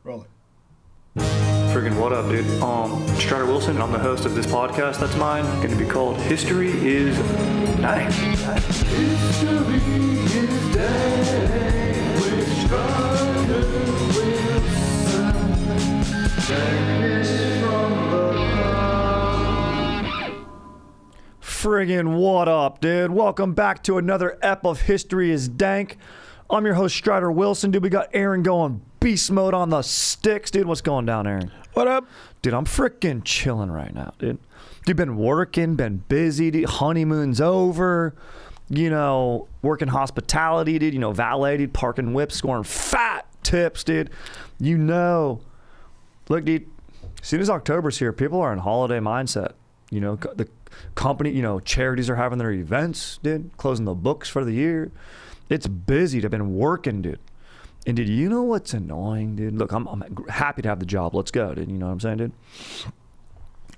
Rolling. Friggin' what up, dude? Strider Wilson, and I'm the host of this podcast that's mine. Going to be called History is Dank. History is Dank with Strider Wilson. Dankness from the heart. Friggin' what up, dude? Welcome back to another ep of History is Dank. I'm your host, Strider Wilson. Dude, we got Aaron going beast mode on the sticks. Dude, what's going down, Aaron? What up? Dude, I'm freaking chilling right now, dude. Dude, been working, been busy, dude. Honeymoon's over. You know, working hospitality, dude. You know, valet, dude. Parking whips, scoring fat tips, dude. You know. Look, dude, as soon as October's here, people are in holiday mindset. You know, the company, you know, charities are having their events, dude. Closing the books for the year. It's busy. I've been working, dude. And dude, you know what's annoying, dude? Look, I'm happy to have the job. Let's go, dude. You know what I'm saying, dude?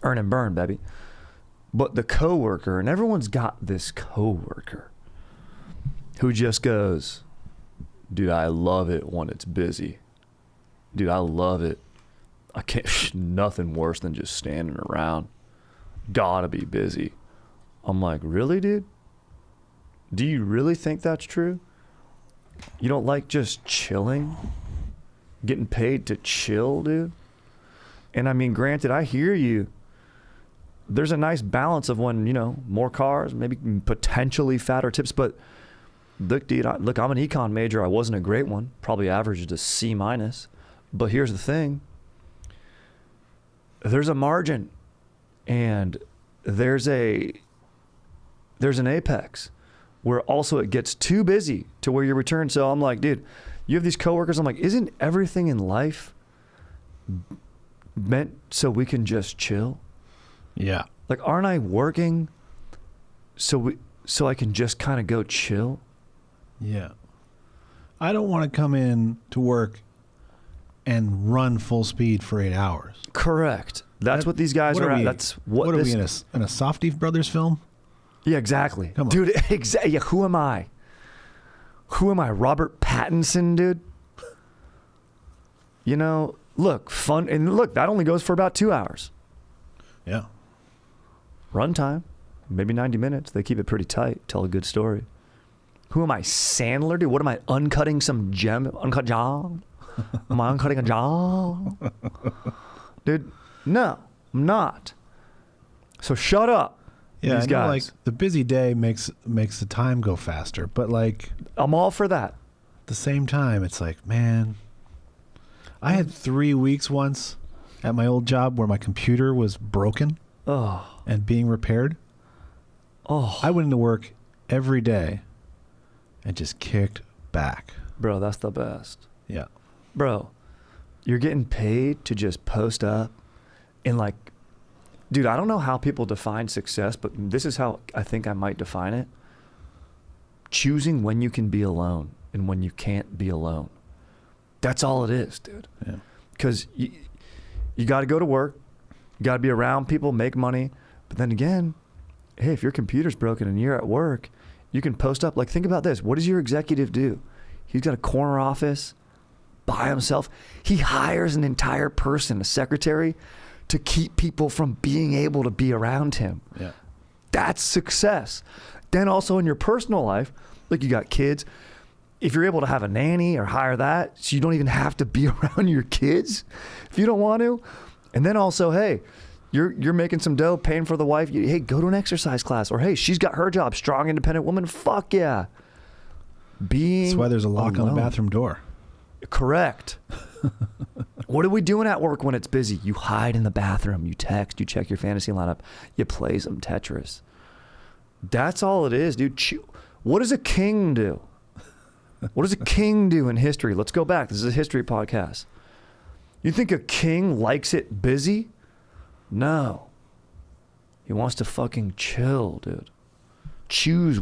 Earn and burn, baby. But the coworker, and everyone's got this coworker who just goes, dude, I love it when it's busy. Dude, I love it. I can't, nothing worse than just standing around. Gotta be busy. I'm like, really, dude? Do you really think that's true? You don't like just chilling? Getting paid to chill, dude? And I mean, granted, I hear you. There's a nice balance of when, you know, more cars, maybe potentially fatter tips, but look, dude, I'm an econ major. I wasn't a great one. Probably averaged a C-. But here's the thing. There's a margin and there's an apex where also it gets too busy to where you return. So I'm like, dude, you have these coworkers. I'm like, isn't everything in life meant so we can just chill? Yeah. Like, aren't I working so I can just kind of go chill? Yeah. I don't want to come in to work and run full speed for 8 hours. Correct. That's what these guys are at. That's what are we in a Softy Brothers film? Yeah, exactly. Come on. Dude, exactly. Yeah, who am I? Robert Pattinson, dude? You know, look, fun. And look, that only goes for about 2 hours. Yeah. Runtime, maybe 90 minutes. They keep it pretty tight. Tell a good story. Who am I? Sandler, dude? What am I? Uncut jaw? Am I uncutting a jaw? Dude, no, I'm not. So shut up. Yeah, these guys. Like the busy day makes the time go faster, but like I'm all for that. At the same time, it's like, man, I had 3 weeks once at my old job where my computer was broken and being repaired. I went into work every day and just kicked back. Bro, that's the best. Yeah. Bro, you're getting paid to just post up and like, dude, I don't know how people define success, but this is how I think I might define it. Choosing when you can be alone and when you can't be alone. That's all it is, dude. Yeah. Because you got to go to work. You got to be around people, make money. But then again, hey, if your computer's broken and you're at work, you can post up. Like, think about this. What does your executive do? He's got a corner office by himself. He hires an entire person, a secretary, to keep people from being able to be around him. Yeah. That's success. Then also in your personal life, like you got kids, if you're able to have a nanny or hire that, so you don't even have to be around your kids if you don't want to. And then also, hey, you're making some dough, paying for the wife. Hey, go to an exercise class. Or hey, she's got her job, strong, independent woman. Fuck yeah. That's why there's a lock on the bathroom door. Correct. What are we doing at work when it's busy? You hide in the bathroom, you text, you check your fantasy lineup, you play some Tetris. That's all it is, dude. What does a king do? What does a king do in history? Let's go back. This is a history podcast. You think a king likes it busy? No. He wants to fucking chill, dude. Choose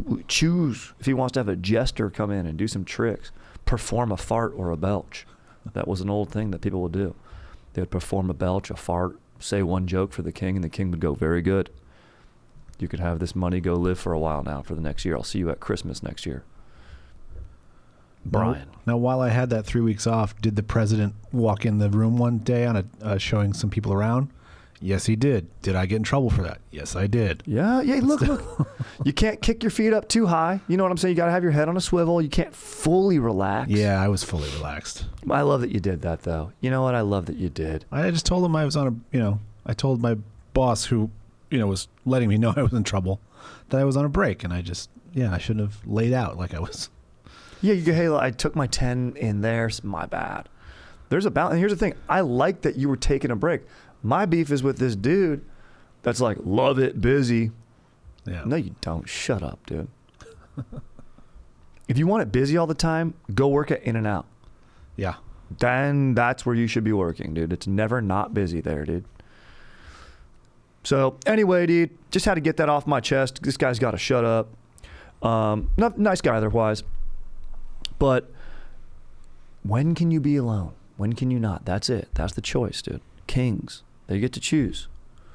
if he wants to have a jester come in and do some tricks. Perform a fart or a belch. That was an old thing that people would do. They would perform a belch, a fart, say one joke for the king, and the king would go, very good. You could have this money, go live for a while now for the next year. I'll see you at Christmas next year. Brian. Now, while I had that 3 weeks off, did the president walk in the room one day on showing some people around? Yes, he did. Did I get in trouble for that? Yes, I did. Yeah. Look. You can't kick your feet up too high. You know what I'm saying? You got to have your head on a swivel. You can't fully relax. Yeah, I was fully relaxed. I love that you did that, though. You know what? I love that you did. I just told him I was on I told my boss who, was letting me know I was in trouble that I was on a break. And I shouldn't have laid out like I was. Yeah, you go, hey, I took my 10 in there. It's my bad. There's a balance. And here's the thing. I like that you were taking a break. My beef is with this dude that's like, love it, busy. Yeah. No, you don't. Shut up, dude. If you want it busy all the time, go work at In-N-Out. Yeah. Then that's where you should be working, dude. It's never not busy there, dude. So anyway, dude, just had to get that off my chest. This guy's got to shut up. Not nice guy otherwise. But when can you be alone? When can you not? That's it. That's the choice, dude. Kings. They get to choose.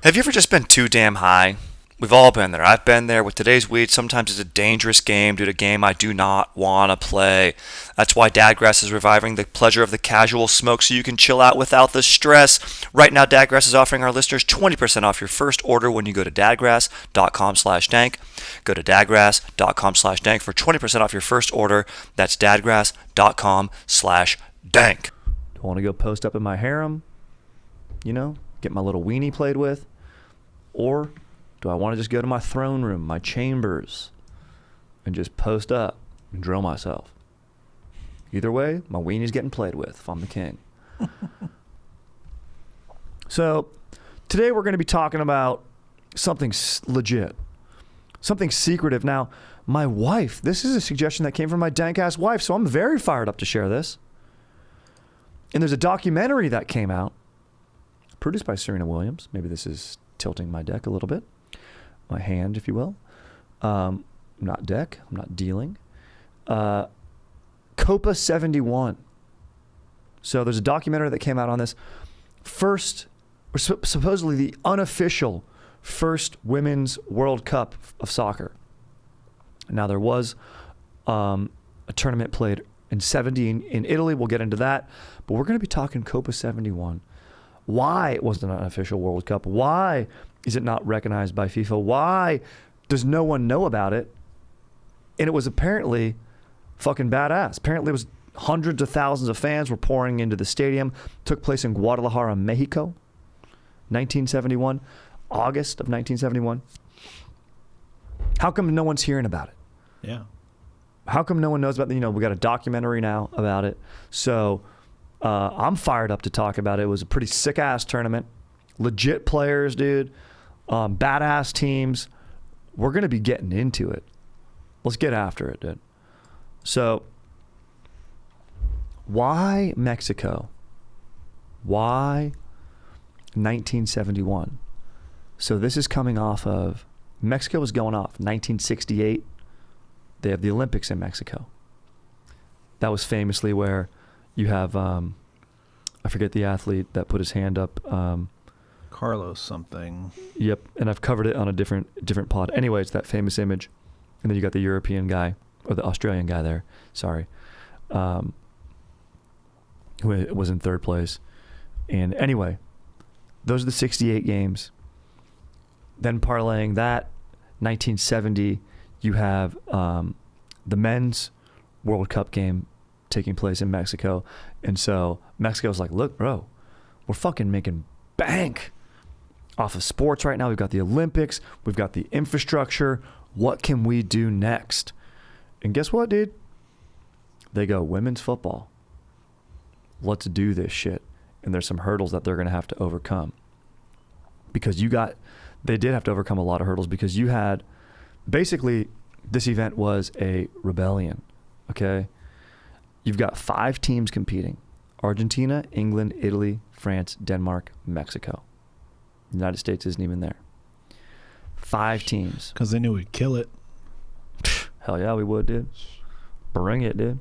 Have you ever just been too damn high? We've all been there. I've been there. With today's weed, sometimes it's a dangerous game due to a game I do not want to play. That's why Dadgrass is reviving the pleasure of the casual smoke so you can chill out without the stress. Right now, Dadgrass is offering our listeners 20% off your first order when you go to dadgrass.com/dank. Go to dadgrass.com/dank for 20% off your first order. That's dadgrass.com/dank. Do I want to go post up in my harem? Get my little weenie played with? Or do I want to just go to my throne room, my chambers, and just post up and drill myself? Either way, my weenie's getting played with if I'm the king. So today we're going to be talking about something legit, something secretive. Now, my wife, this is a suggestion that came from my dank-ass wife, so I'm very fired up to share this. And there's a documentary that came out, produced by Serena Williams. Maybe this is tilting my deck a little bit. My hand, if you will. Not deck. I'm not dealing. Copa 71. So there's a documentary that came out on this. Supposedly the unofficial first Women's World Cup of soccer. Now there was a tournament played in 70 in Italy. We'll get into that. But we're going to be talking Copa 71. Why it wasn't an unofficial World Cup? Why is it not recognized by FIFA? Why does no one know about it? And it was apparently fucking badass. Apparently it was hundreds of thousands of fans were pouring into the stadium. Took place in Guadalajara, Mexico, 1971, August of 1971. How come no one's hearing about it? Yeah. How come no one knows about it? We got a documentary now about it. So I'm fired up to talk about it. It was a pretty sick-ass tournament. Legit players, dude. Badass teams. We're going to be getting into it. Let's get after it, dude. So, why Mexico? Why 1971? So this is coming off of, Mexico was going off 1968. They have the Olympics in Mexico. That was famously where you have, I forget the athlete that put his hand up. Carlos something. Yep, and I've covered it on a different pod. Anyway, it's that famous image. And then you got the European guy, or the Australian guy there, sorry, who was in third place. And anyway, those are the 68 games. Then parlaying that, 1970, you have the men's World Cup game taking place in Mexico. And so Mexico's like, look, bro, we're fucking making bank off of sports right now. We've got the Olympics. We've got the infrastructure. What can we do next? And guess what, dude? They go, women's football. Let's do this shit. And there's some hurdles that they're going to have to overcome. Because they did have to overcome a lot of hurdles because you had, basically, this event was a rebellion, okay? You've got 5 teams competing. Argentina, England, Italy, France, Denmark, Mexico. The United States isn't even there. 5 teams. Because they knew we'd kill it. Hell yeah, we would, dude. Bring it, dude.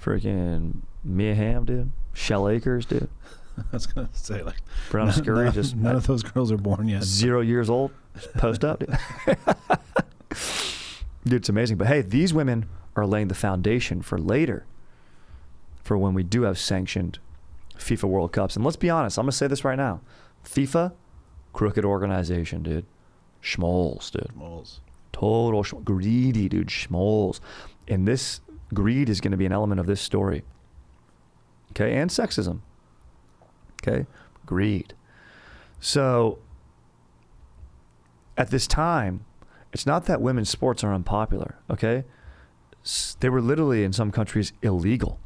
Freaking Mia Hamm, dude. Shell Acres, dude. I was going to say, like, Brown Scurry, just none of those girls are born yet. 0 years old. Just post up, dude. Dude, it's amazing. But hey, these women are laying the foundation for later for when we do have sanctioned FIFA World Cups. And let's be honest, I'm going to say this right now. FIFA, crooked organization, dude. Schmoles, dude. Schmoles. Total greedy, dude. Schmoles. And this greed is going to be an element of this story. Okay? And sexism. Okay? Greed. So, at this time, it's not that women's sports are unpopular, okay? They were literally, in some countries, illegal,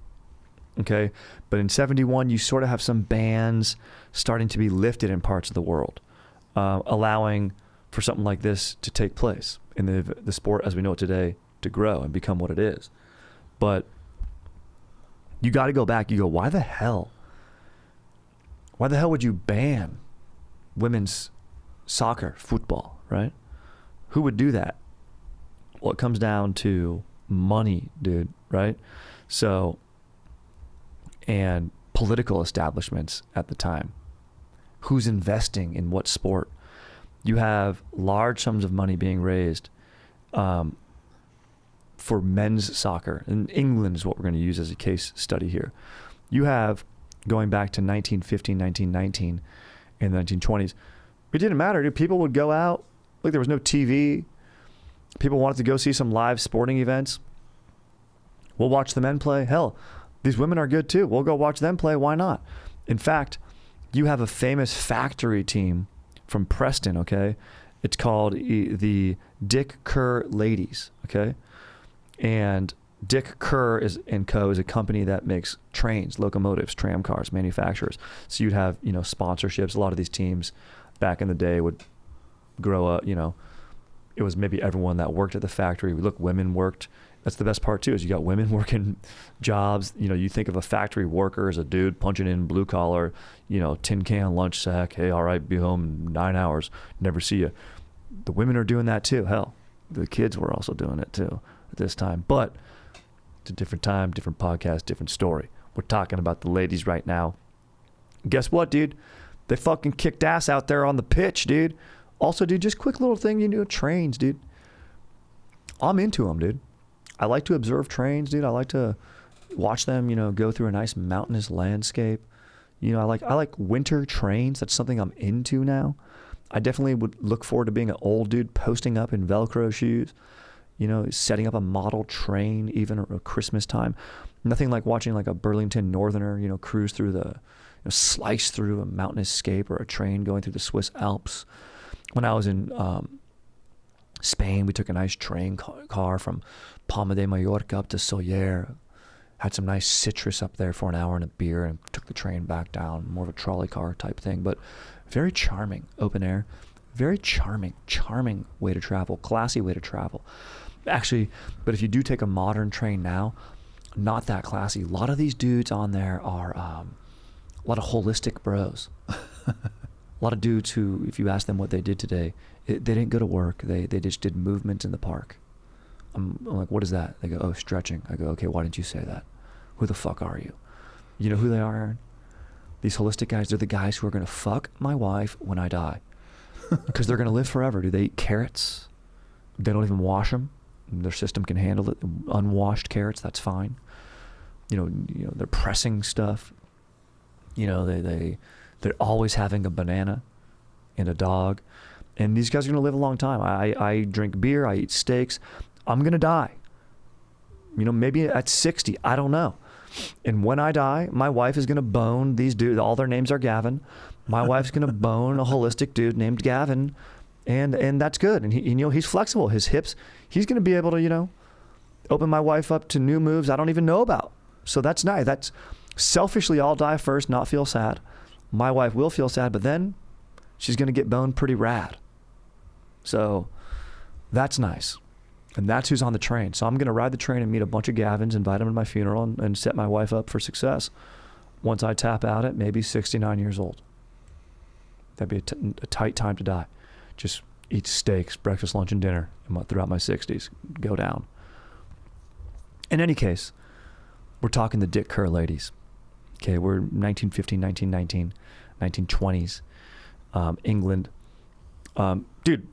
okay? But in 71, you sort of have some bans starting to be lifted in parts of the world, allowing for something like this to take place in the sport as we know it today to grow and become what it is. But you got to go back. You go, why the hell would you ban women's soccer, football, right? Who would do that? Well, it comes down to money, dude, right? So, and political establishments at the time. Who's investing in what sport? You have large sums of money being raised for men's soccer. And England is what we're going to use as a case study here. You have, going back to 1915, 1919, in the 1920s, it didn't matter, dude. People would go out. Like, there was no TV. People wanted to go see some live sporting events. We'll watch the men play. Hell, these women are good too. We'll go watch them play. Why not? In fact, you have a famous factory team from Preston, okay? It's called the Kerr Ladies, okay? And Dick Kerr & Co. is a company that makes trains, locomotives, tram cars, manufacturers. So you'd have, sponsorships. A lot of these teams back in the day would grow up, it was maybe everyone that worked at the factory. Look, women worked. That's the best part too, is you got women working jobs. You think of a factory worker as a dude punching in blue collar, tin can, lunch sack. Hey, all right, be home in 9 hours. Never see you. The women are doing that too. Hell, the kids were also doing it too at this time. But it's a different time, different podcast, different story. We're talking about the ladies right now. Guess what, dude? They fucking kicked ass out there on the pitch, dude. Also, dude, just quick little thing, trains, dude. I'm into them, dude. I like to observe trains, dude. I like to watch them, go through a nice mountainous landscape. I like winter trains. That's something I'm into now. I definitely would look forward to being an old dude posting up in Velcro shoes, setting up a model train even at Christmas time. Nothing like watching like a Burlington Northerner, cruise through slice through a mountainous escape, or a train going through the Swiss Alps. When I was in Spain, we took a nice train car from Palma de Mallorca up to Sóller. Had some nice citrus up there for an hour and a beer, and took the train back down. More of a trolley car type thing, but very charming, open air. Very charming way to travel, classy way to travel. Actually, but if you do take a modern train now, not that classy. A lot of these dudes on there are a lot of holistic bros. A lot of dudes who, if you ask them what they did today, they didn't go to work. They just did movement in the park. I'm like, what is that? They go, oh, stretching. I go, okay, why didn't you say that? Who the fuck are you? You know who they are, Aaron? These holistic guys, they're the guys who are going to fuck my wife when I die. Because they're going to live forever. Do they eat carrots? They don't even wash them. Their system can handle it. Unwashed carrots, that's fine. They're pressing stuff. They're always having a banana and a dog. And these guys are going to live a long time. I drink beer. I eat steaks. I'm going to die. Maybe at 60. I don't know. And when I die, my wife is going to bone these dudes. All their names are Gavin. My wife's going to bone a holistic dude named Gavin. And that's good. And he's flexible. His hips, he's going to be able to, open my wife up to new moves I don't even know about. So that's nice. That's selfishly, I'll die first, not feel sad. My wife will feel sad, but then she's going to get boned pretty rad. So that's nice. And that's who's on the train. So I'm going to ride the train and meet a bunch of Gavins, invite them to my funeral, and set my wife up for success once I tap out at maybe 69 years old. That'd be a tight time to die. Just eat steaks, breakfast, lunch, and dinner throughout my 60s. Go down. In any case, we're talking the Dick Kerr Ladies. Okay, we're 1915, 1919, 1920s, England. Dude,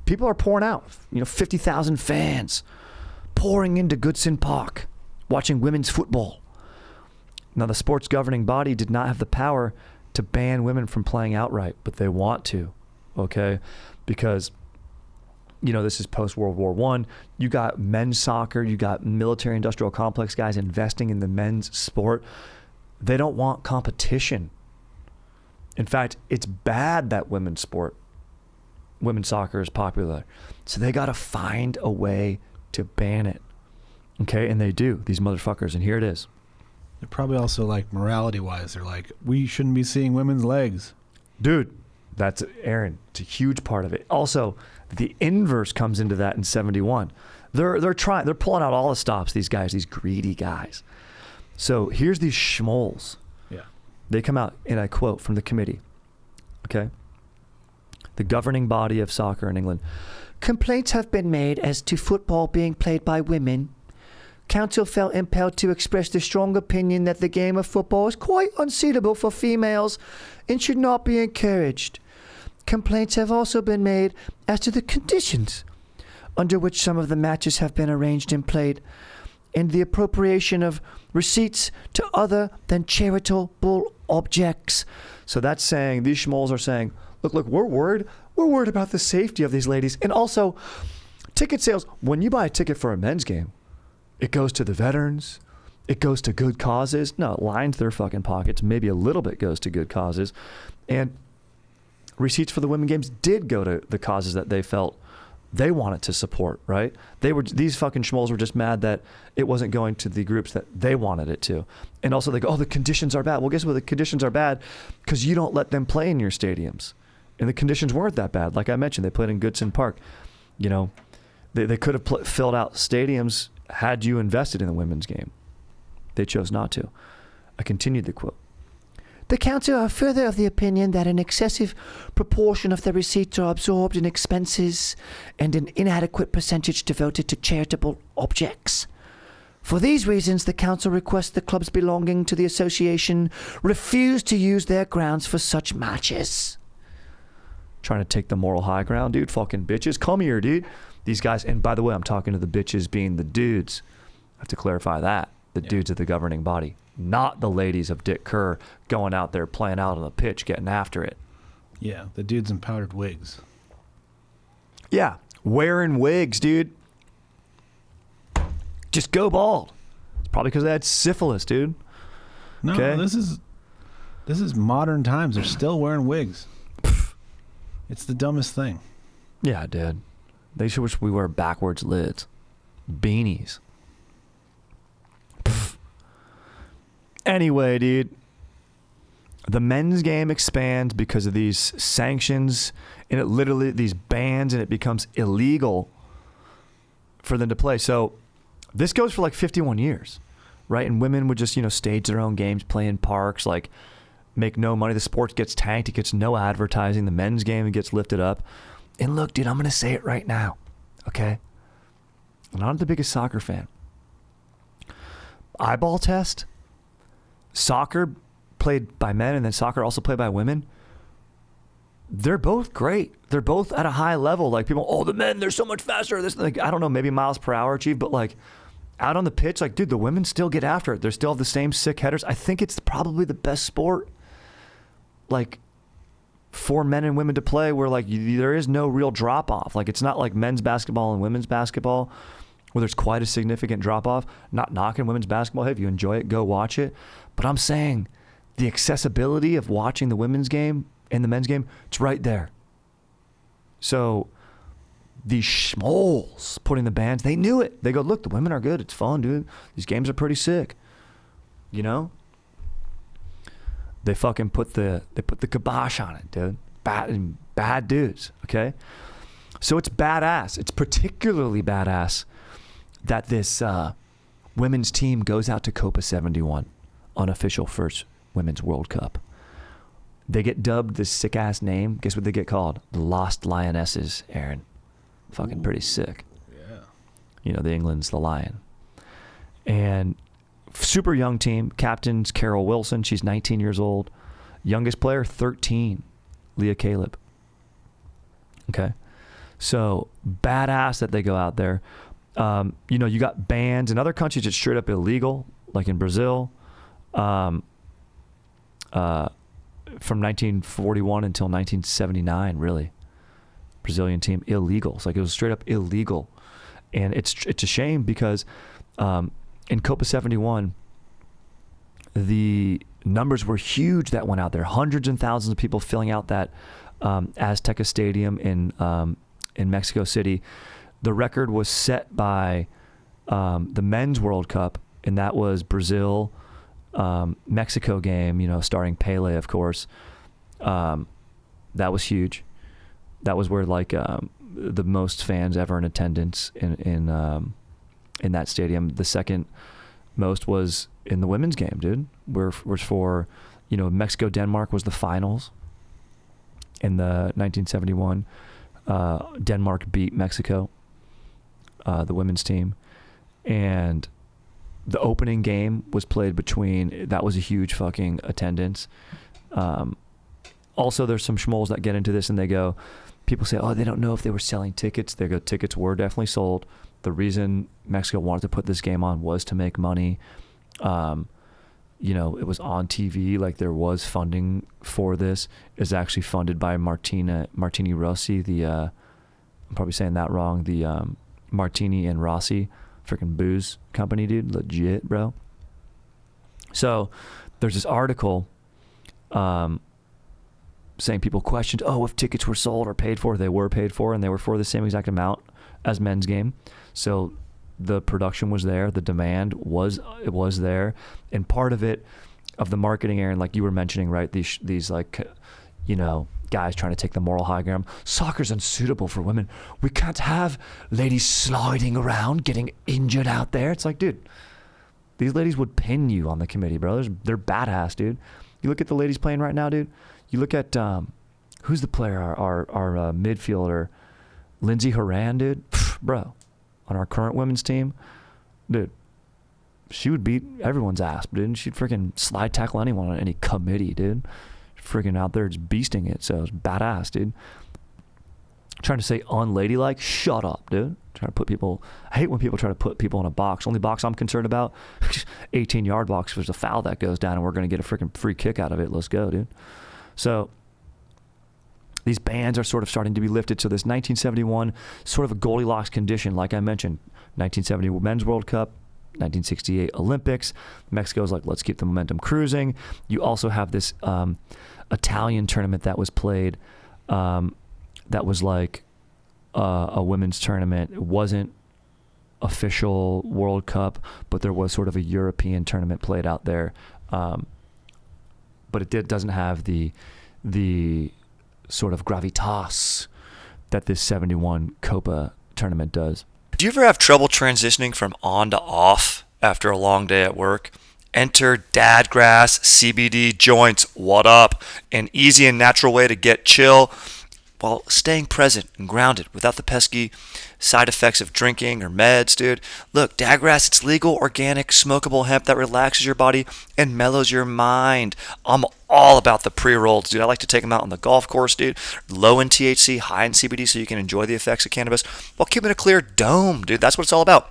people are pouring out. 50,000 fans pouring into Goodson Park, watching women's football. Now, the sport's governing body did not have the power to ban women from playing outright, but they want to, okay? Because, this is post-World War I. You got men's soccer, you got military-industrial complex guys investing in the men's sport. They don't want competition. In fact, it's bad that women's soccer is popular. So they got to find a way to ban it. Okay, and they do, these motherfuckers, and here it is. They're probably also like morality-wise, they're like, we shouldn't be seeing women's legs. Dude, that's, Aaron, it's a huge part of it. Also, the inverse comes into that in 71. They're pulling out all the stops, these guys, these greedy guys. So here's these schmoles. Yeah. They come out, and I quote from the committee, okay? The governing body of soccer in England. Complaints have been made as to football being played by women. Council felt impelled to express the strong opinion that the game of football is quite unsuitable for females and should not be encouraged. Complaints have also been made as to the conditions under which some of the matches have been arranged and played, and the appropriation of receipts to other than charitable objects. So that's saying, these schmoles are saying, look, we're worried about the safety of these ladies. And also, ticket sales, when you buy a ticket for a men's game, it goes to the veterans. It goes to good causes. No, it lines their fucking pockets. Maybe a little bit goes to good causes. And receipts for the women games did go to the causes that they felt they wanted to support, right? These fucking schmoles were just mad that it wasn't going to the groups that they wanted it to. And also they go, the conditions are bad. Well, guess what? The conditions are bad because you don't let them play in your stadiums. And the conditions weren't that bad. Like I mentioned, they played in Goodson Park. They could have filled out stadiums had you invested in the women's game. They chose not to. I continued the quote. The council are further of the opinion that an excessive proportion of the receipts are absorbed in expenses and an inadequate percentage devoted to charitable objects. For these reasons, the council requests the clubs belonging to the association refuse to use their grounds for such matches. Trying to take the moral high ground, dude. Fucking bitches. Come here, dude. These guys, and by the way, I'm talking to the bitches being the dudes. I have to clarify that. The dudes of the governing body. Not the ladies of Dick Kerr going out there playing out on the pitch, getting after it. Yeah, the dudes in powdered wigs. Yeah, wearing wigs, dude. Just go bald. It's probably because they had syphilis, dude. No, okay? this is modern times. They're still wearing wigs. It's the dumbest thing. Yeah, dude. They should wish we wear backwards lids. Beanies. Anyway, dude, the men's game expands because of these sanctions and it literally, these bans, and it becomes illegal for them to play. So this goes for like 51 years, right? And women would just, stage their own games, play in parks, like make no money. The sport gets tanked. It gets no advertising. The men's game gets lifted up. And look, dude, I'm going to say it right now, okay? I'm not the biggest soccer fan. Eyeball test. Soccer played by men and then soccer also played by women. They're both great. They're both at a high level. Like people, the men, they're so much faster. This, like, I don't know, maybe miles per hour, Chief, but like out on the pitch, like, dude, the women still get after it. They still have the same sick headers. I think it's probably the best sport, like, for men and women to play where like there is no real drop off. Like it's not like men's basketball and women's basketball where there's quite a significant drop off. Not knocking women's basketball. Hey, if you enjoy it, go watch it. But I'm saying the accessibility of watching the women's game and the men's game, it's right there. So these schmoles putting the bans, they knew it. They go, look, the women are good. It's fun, dude. These games are pretty sick. They fucking put the kibosh on it, dude. Bad dudes, okay? So it's badass. It's particularly badass that this women's team goes out to Copa 71, unofficial first Women's World Cup. They get dubbed this sick-ass name. Guess what they get called? The Lost Lionesses, Aaron. Fucking pretty sick. Yeah. The England's the Lion. And super young team. Captain's Carol Wilson. She's 19 years old. Youngest player, 13. Leah Caleb. Okay. So badass that they go out there. You got bans in other countries. It's straight up illegal, like in Brazil. from 1941 until 1979, really. Brazilian team, illegal. It's like it was straight up illegal. And it's a shame because in Copa 71, the numbers were huge that went out there. Hundreds and thousands of people filling out that Azteca Stadium in Mexico City. The record was set by the Men's World Cup, and that was Brazil, Mexico game, you know, starring Pele, of course. That was huge. That was where like the most fans ever in attendance in that stadium. The second most was in the women's game, dude. Was for, you know, Mexico-Denmark was the finals in the 1971. Denmark beat Mexico, the women's team, and the opening game was played between. That was a huge fucking attendance. Also, there's some schmoles that get into this and they go, people say, oh, they don't know if they were selling tickets. They go, tickets were definitely sold. The reason Mexico wanted to put this game on was to make money. You know, it was on TV, like there was funding for this. It's actually funded by Martini Rossi, I'm probably saying that wrong, the Martini and Rossi freaking booze company, dude. Legit, bro. So there's this article saying people questioned, oh, if tickets were sold or paid for. They were paid for, and they were for the same exact amount as men's game. So the production was there, the demand was there, and part of it, of the marketing, Aaron, like you were mentioning, right? These like, you know, guys trying to take the moral high ground. Soccer's unsuitable for women. We can't have ladies sliding around, getting injured out there. It's like, dude, these ladies would pin you on the committee, bro. They're badass, dude. You look at the ladies playing right now, dude. You look at who's the player? Our midfielder, Lindsey Horan, dude. Pff, bro, on our current women's team, dude, she would beat everyone's ass, dude. She'd freaking slide tackle anyone on any committee, dude. Freaking out there just beasting it. So it's badass, dude. Trying to say unladylike, shut up, dude. Trying to put people, I hate when people try to put people in a box. Only box I'm concerned about, 18-yard box. If there's a foul that goes down and we're going to get a freaking free kick out of it, let's go, dude. So these bans are sort of starting to be lifted. So this 1971, sort of a Goldilocks condition, like I mentioned, 1970 Men's World Cup, 1968 Olympics. Mexico's like, let's keep the momentum cruising. You also have this Italian tournament that was played that was like a women's tournament. It wasn't official World Cup, but there was sort of a European tournament played out there. But it doesn't have the sort of gravitas that this 71 Copa tournament does. Do you ever have trouble transitioning from on to off after a long day at work? Enter Dadgrass CBD joints. What up? An easy and natural way to get chill while staying present and grounded without the pesky side effects of drinking or meds, dude. Look, Dadgrass, it's legal, organic, smokable hemp that relaxes your body and mellows your mind. I'm all about the pre-rolls, dude. I like to take them out on the golf course, dude. Low in THC, high in CBD, so you can enjoy the effects of cannabis while keeping a clear dome, dude. That's what it's all about.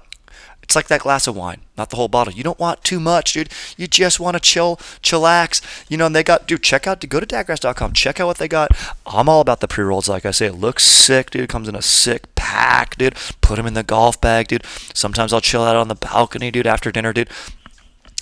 It's like that glass of wine, not the whole bottle. You don't want too much, dude. You just want to chillax. You know, and they got, dude, go to dadgrass.com. Check out what they got. I'm all about the pre-rolls, like I say. It looks sick, dude. It comes in a sick pack, dude. Put them in the golf bag, dude. Sometimes I'll chill out on the balcony, dude, after dinner, dude.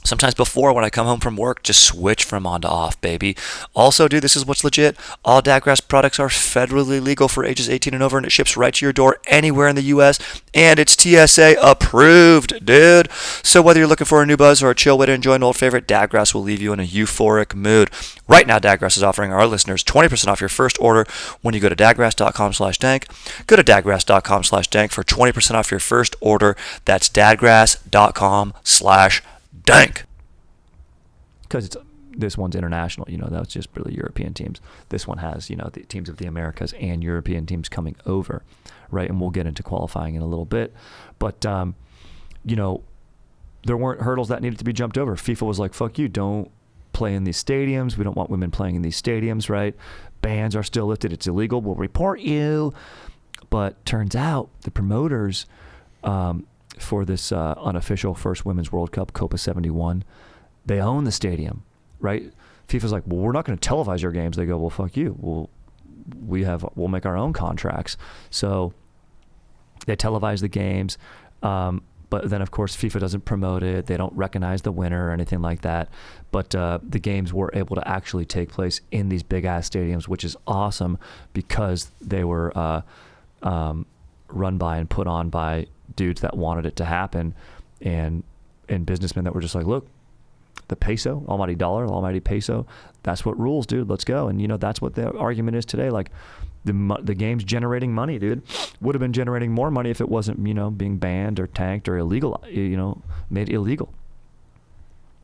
Sometimes before, when I come home from work, just switch from on to off, baby. Also, dude, this is what's legit. All Dadgrass products are federally legal for ages 18 and over, and it ships right to your door anywhere in the U.S., and it's TSA approved, dude. So whether you're looking for a new buzz or a chill way to enjoy an old favorite, Dadgrass will leave you in a euphoric mood. Right now, Dadgrass is offering our listeners 20% off your first order when you go to dadgrass.com/dank. Go to dadgrass.com/dank for 20% off your first order. That's dadgrass.com/dank. Because this one's international, you know, that's just really European teams. This one has, you know, the teams of the Americas and European teams coming over, right? And we'll get into qualifying in a little bit. But, you know, there weren't hurdles that needed to be jumped over. FIFA was like, fuck you, don't play in these stadiums. We don't want women playing in these stadiums, right? Bans are still lifted. It's illegal. We'll report you. But turns out the promoters for this unofficial first Women's World Cup, Copa 71, They own the stadium, right? FIFA's like, well, we're not going to televise your games. They go, well, fuck you. We'll make our own contracts. So they televise the games. But then, of course, FIFA doesn't promote it. They don't recognize the winner or anything like that. But the games were able to actually take place in these big-ass stadiums, which is awesome because they were run by and put on by dudes that wanted it to happen and businessmen that were just like, look, the peso, almighty dollar, almighty peso, that's what rules, dude. Let's go. And, that's what the argument is today. Like, the game's generating money, dude. Would have been generating more money if it wasn't, being banned or tanked or illegal, made illegal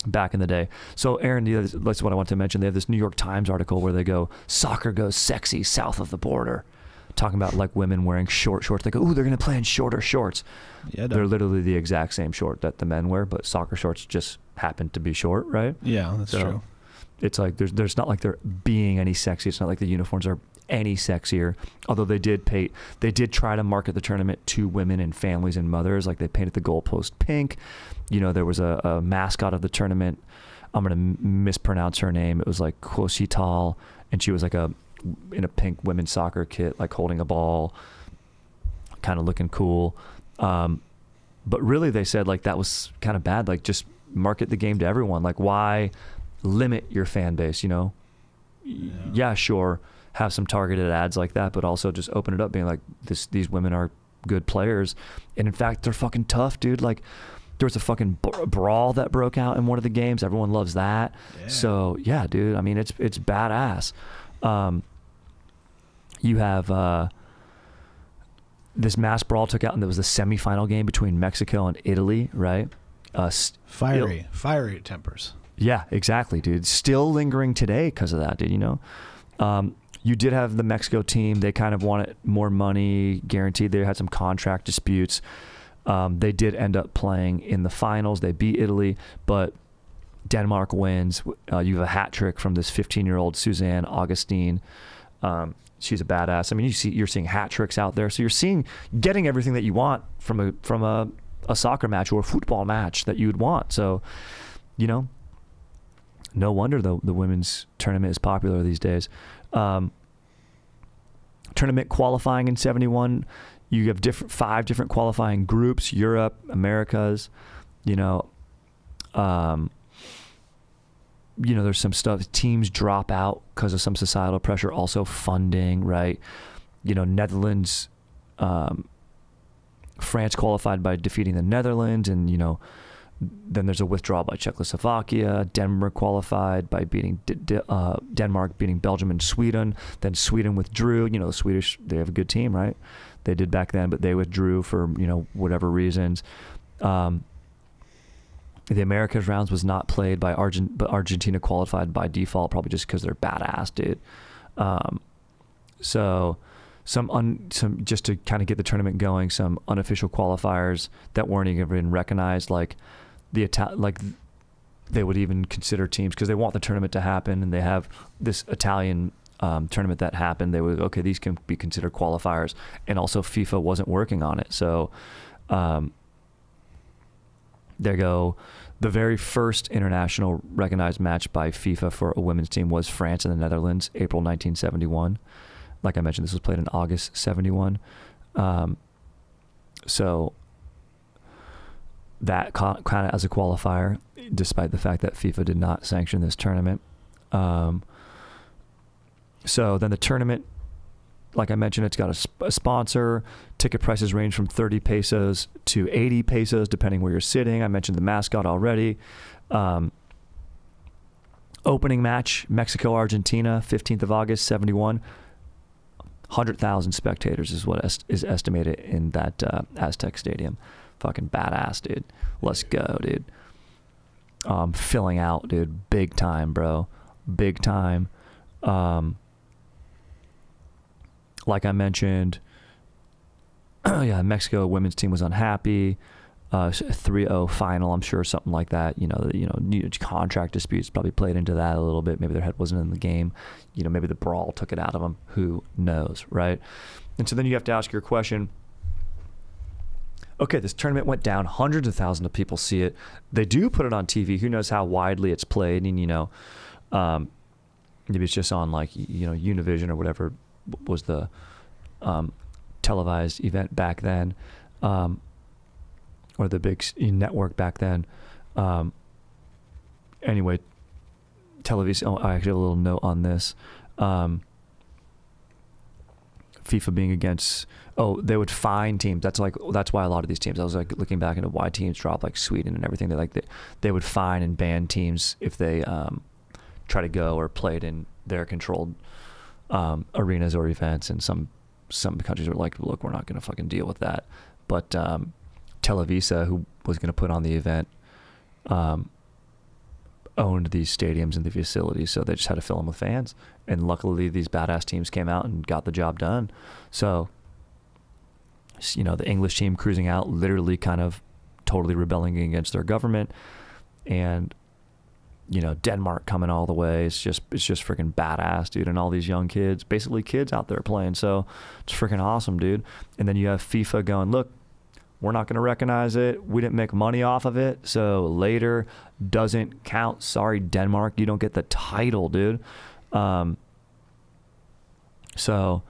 back in the day. So, Aaron, that's what I want to mention. They have this New York Times article where they go, soccer goes sexy south of the border. Talking about like women wearing short shorts. They go, ooh, they're going to play in shorter shorts. Yeah, they're literally the exact same short that the men wear, but soccer shorts just happen to be short, right? Yeah, that's true. It's like there's not like they're being any sexy. It's not like the uniforms are any sexier. Although they did try to market the tournament to women and families and mothers. Like they painted the goalpost pink. There was a mascot of the tournament. I'm going to mispronounce her name. It was like Kwosital, and she was like in a pink women's soccer kit, like holding a ball, kind of looking cool. But really they said like that was kind of bad. Like just market the game to everyone. Like why limit your fan base, Yeah, sure. Have some targeted ads like that, but also just open it up being like these women are good players. And in fact, they're fucking tough, dude. Like there was a fucking brawl that broke out in one of the games. Everyone loves that. Yeah. So yeah, dude, I mean, it's badass. You have this mass brawl took out, and there was the semifinal game between Mexico and Italy, right? Fiery tempers. Yeah, exactly, dude. Still lingering today because of that, dude. You did have the Mexico team. They kind of wanted more money guaranteed. They had some contract disputes. They did end up playing in the finals. They beat Italy, but Denmark wins. You have a hat trick from this 15-year-old Suzanna Augustine. She's a badass. I mean, you're seeing hat tricks out there. So you're getting everything that you want from a soccer match or a football match that you'd want. So, no wonder the women's tournament is popular these days. Tournament qualifying in 71, you have 5 different qualifying groups: Europe, Americas. There's some stuff. Teams drop out because of some societal pressure. Also funding, right? Netherlands, France qualified by defeating the Netherlands, and then there's a withdrawal by Czechoslovakia. Denmark qualified by beating Denmark, beating Belgium and Sweden. Then Sweden withdrew. The Swedish, they have a good team, right? They did back then, but they withdrew for whatever reasons. The Americas rounds was not played by but Argentina qualified by default, probably just because they're badass, dude. So some just to kind of get the tournament going, some unofficial qualifiers that weren't even recognized, like they would even consider teams because they want the tournament to happen, and they have this Italian tournament that happened. They would, okay, these can be considered qualifiers, and also FIFA wasn't working on it. So there go. The very first international recognized match by FIFA for a women's team was France and the Netherlands, April 1971. Like I mentioned, this was played in August 71. So that kind of as a qualifier, despite the fact that FIFA did not sanction this tournament. So then the tournament, like I mentioned, it's got a sponsor. Ticket prices range from 30 pesos to 80 pesos, depending where you're sitting. I mentioned the mascot already. Opening match, Mexico-Argentina, 15th of August, 71. 100,000 spectators is what is estimated in that Aztec Stadium. Fucking badass, dude. Let's go, dude. Filling out, dude. Big time, bro. Big time. Like I mentioned, Mexico women's team was unhappy. 3-0 final, I'm sure, something like that. Contract disputes probably played into that a little bit. Maybe their head wasn't in the game. Maybe the brawl took it out of them. Who knows, right? And so then you have to ask your question: okay, this tournament went down. Hundreds of thousands of people see it. They do put it on TV. Who knows how widely it's played? And, maybe it's just on like, Univision or whatever was the televised event back then, or the big network back then. Anyway, television. Oh, I actually have a little note on this. FIFA being against. Oh, they would fine teams. That's why a lot of these teams. I was like looking back into why teams drop like Sweden and everything. They would fine and ban teams if they try to go or played in their controlled arenas or events. And some countries were like, look, we're not going to fucking deal with that. But Televisa, who was going to put on the event, owned these stadiums and the facilities, so they just had to fill them with fans. And luckily, these badass teams came out and got the job done. So, the English team cruising out, literally kind of totally rebelling against their government, and Denmark coming all the way. It's just freaking badass, dude. And all these young kids, basically kids out there playing. So it's freaking awesome, dude. And then you have FIFA going, look, we're not going to recognize it. We didn't make money off of it. So later doesn't count. Sorry, Denmark, you don't get the title, dude. So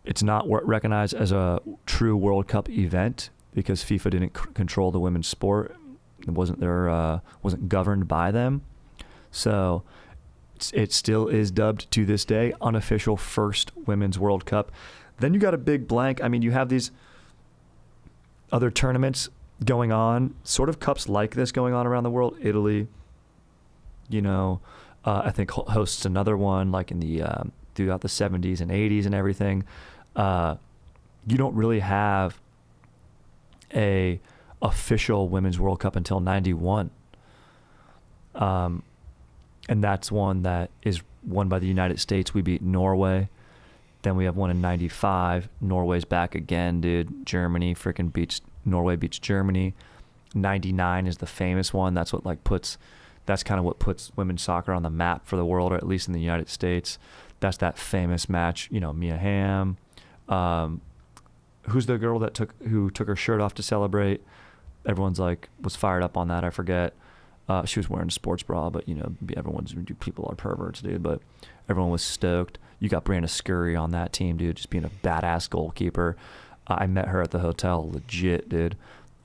it's not recognized as a true World Cup event because FIFA didn't control the women's sport. It wasn't governed by them. So it still is dubbed to this day unofficial first women's World Cup. Then you got a big blank. I mean, you have these other tournaments going on, sort of cups like this going on around the world. Italy, I think hosts another one like in the throughout the 70s and 80s and everything. You don't really have a official Women's World Cup until 91. And that's one that is won by the United States. We beat Norway. Then we have one in 95. Norway's back again, dude. Germany freaking Norway beats Germany. 99 is the famous one. That's what that's kind of what puts women's soccer on the map for the world, or at least in the United States. That's that famous match, Mia Hamm. Who's the girl who took her shirt off to celebrate? Everyone's was fired up on that. I forget. She was wearing a sports bra, but people are perverts, dude. But everyone was stoked. You got Brianna Scurry on that team, dude, just being a badass goalkeeper. I met her at the hotel, legit, dude.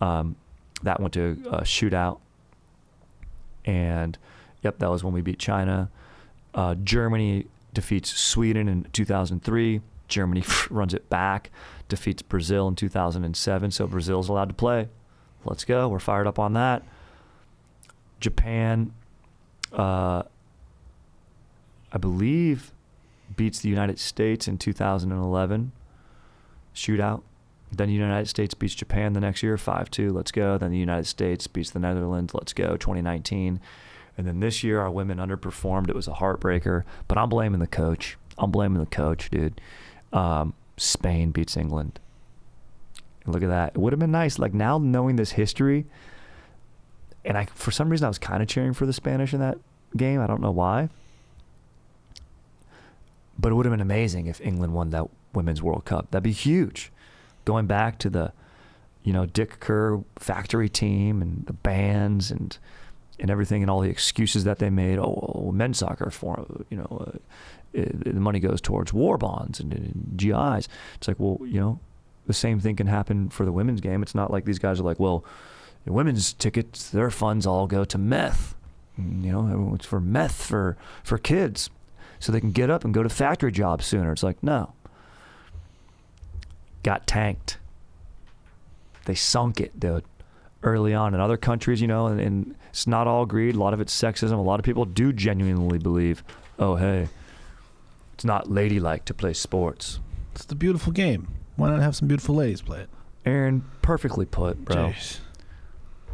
That went to a shootout, and yep, that was when we beat China. Germany defeats Sweden in 2003. Germany runs it back, defeats Brazil in 2007. So Brazil's allowed to play. Let's go. We're fired up on that. Japan, I believe, beats the United States in 2011. Shootout. Then the United States beats Japan the next year, 5-2. Let's go. Then the United States beats the Netherlands. Let's go. 2019. And then this year, our women underperformed. It was a heartbreaker. But I'm blaming the coach. Dude. Spain beats England. And look at that. It would have been nice. Now knowing this history, and for some reason I was kind of cheering for the Spanish in that game. I don't know why. But it would have been amazing if England won that Women's World Cup. That'd be huge. Going back to the, Dick Kerr factory team and the bands and everything and all the excuses that they made. Oh, men's soccer the money goes towards war bonds and GIs. It's the same thing can happen for the women's game. It's not like these guys are like, well, the women's tickets, their funds all go to meth. It's for meth for kids so they can get up and go to factory jobs sooner. It's like, no. Got tanked. They sunk it, dude, early on. In other countries, and it's not all greed. A lot of it's sexism. A lot of people do genuinely believe, oh, hey, it's not ladylike to play sports. It's the beautiful game. Why not have some beautiful ladies play it? Aaron, perfectly put, bro. Jeez.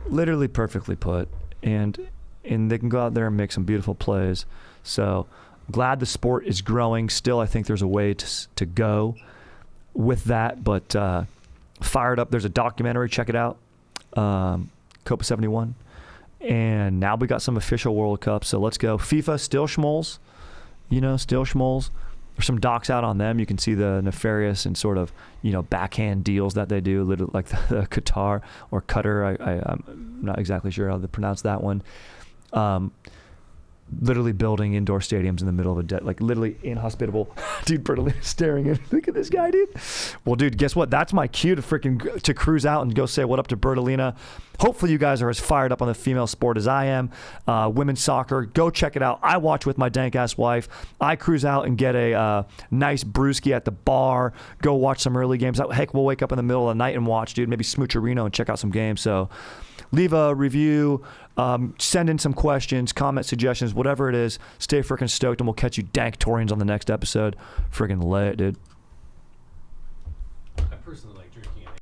Literally perfectly put. And they can go out there and make some beautiful plays. So glad the sport is growing. Still, I think there's a way to go with that. But fired up. There's a documentary. Check it out. Copa 71. And now we got some official World Cup. So let's go. FIFA, still schmoles. Still schmoles. There's some docs out on them. You can see the nefarious and sort of, backhand deals that they do, like the Qatar or Qatar. I'm not exactly sure how to pronounce that one. Literally building indoor stadiums in the middle of a dead, like literally inhospitable. Dude, Bertolini staring at, look at this guy, dude. Well, dude, guess what? That's my cue to cruise out and go say what up to Bertolina. Hopefully you guys are as fired up on the female sport as I am. Women's soccer, go check it out. I watch with my dank-ass wife. I cruise out and get a nice brewski at the bar, go watch some early games. Heck, we'll wake up in the middle of the night and watch, dude. Maybe smooch a Reno and check out some games. So leave a review, send in some questions, comment, suggestions, whatever it is. Stay freaking stoked, and we'll catch you dank Torians on the next episode. Freaking lay it, dude.